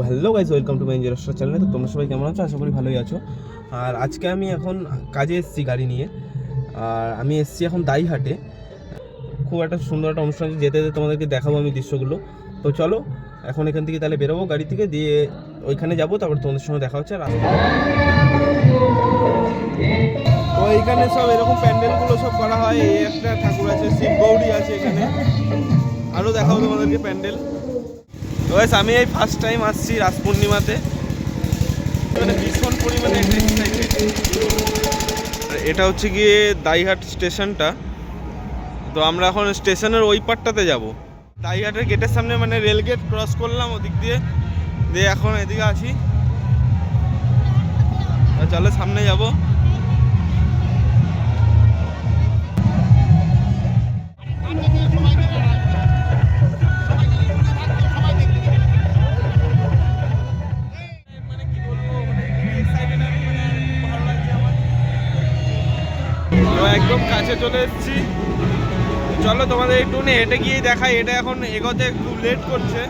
Hello guys, welcome to my engineer চ্যানেলে। তো তোমরা সবাই কেমন আছো? আশা করি ভালোই আছো। আর আজকে আমি এখন কাজে এসেছি গাড়ি নিয়ে, আর আমি এসেছি এখন দাইহাটে। খুব একটা সুন্দর একটা অনুষ্ঠান যেতে যেতে তোমাদেরকে দেখাবো আমি দৃশ্যগুলো। তো চলো এখন এখান থেকে তাহলে বেরোবো গাড়ি থেকে, দিয়ে ওইখানে যাবো, তারপর তোমাদের সঙ্গে দেখা হচ্ছে রাস্তা। তো এইখানে সব এরকম প্যান্ডেলগুলো সব করা হয়। এই একটা ঠাকুর আছে, শিব গৌরী আছে এখানে, আরও দেখাবো তোমাদেরকে প্যান্ডেল। তো গাইস, আমি এই ফার্স্ট টাইম আসছি রাস পূর্ণিমাতে, মানে ভীষণ পরিমাণে একটা এক্সাইটেড। এটা হচ্ছে গিয়ে দাইহাট স্টেশনটা। তো আমরা এখন স্টেশনের ওই পারটাতে যাব। দাইহাটের গেটের সামনে, মানে রেল গেট ক্রস করলাম ওদিক দিয়ে, দিয়ে এখন এদিকে আছি। চলো সামনে যাব। একদম কাছে চলে এসেছি। চলো তোমাদের একটু হেঁটে গিয়ে দেখাই। এটা এখন এগোতে একটু লেট করছে।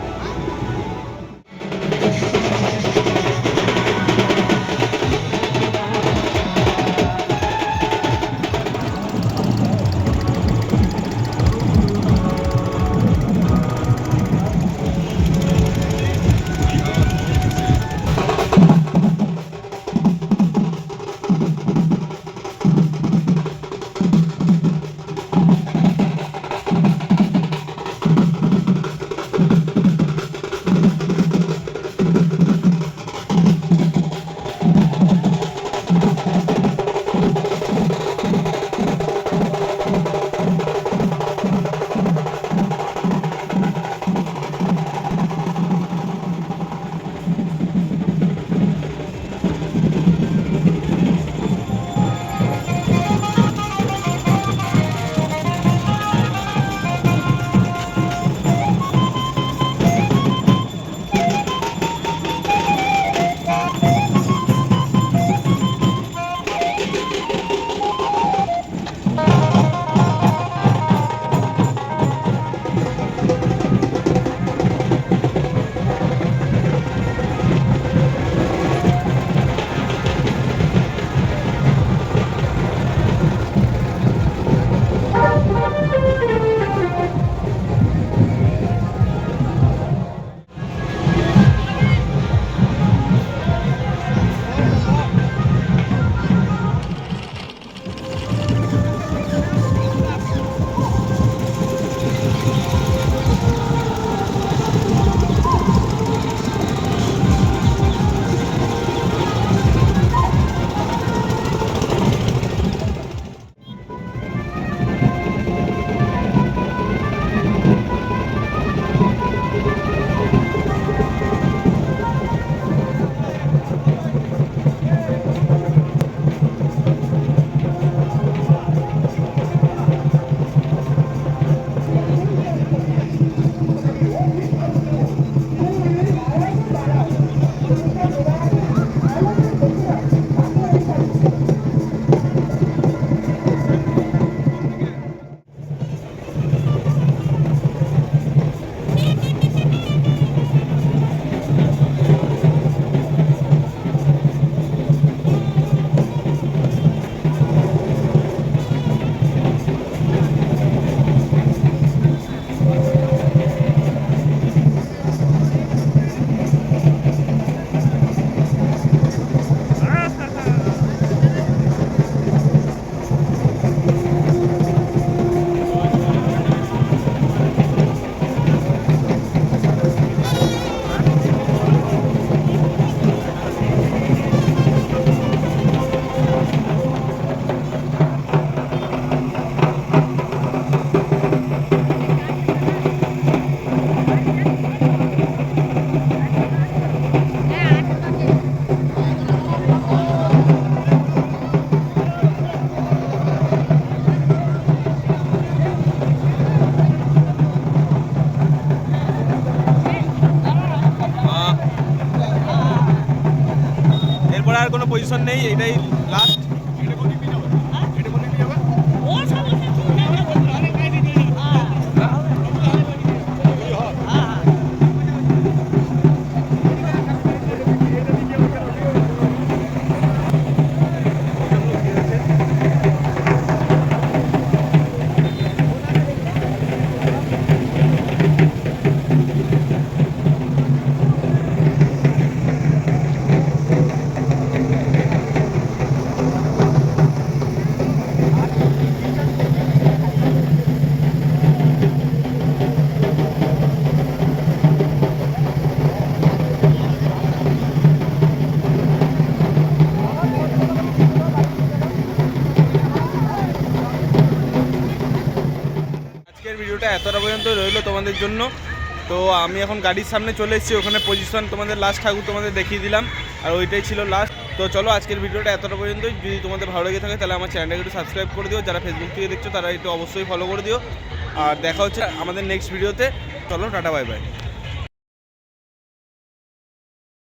আর কোনো পজিশন নেই, এটাই লাস্ট। আজকের ভিডিওটা এতটা পর্যন্ত রইলো তোমাদের জন্য। তো আমি এখন গাড়ির সামনে চলে এসেছি, ওখানে পজিশন তোমাদের লাস্ট ঠাকুর তোমাদের দেখিয়ে দিলাম, আর ওইটাই ছিল লাস্ট। তো চলো আজকের ভিডিওটা এতটা পর্যন্তই। যদি তোমাদের ভালো লেগে থাকে তাহলে আমার চ্যানেলটাকে একটু সাবস্ক্রাইব করে দিও, যারা ফেসবুক থেকে দেখছো তারা একটু অবশ্যই ফলো করে দিও। আর দেখা হচ্ছে আমাদের নেক্সট ভিডিওতে। চলো টাটা বাই বাই।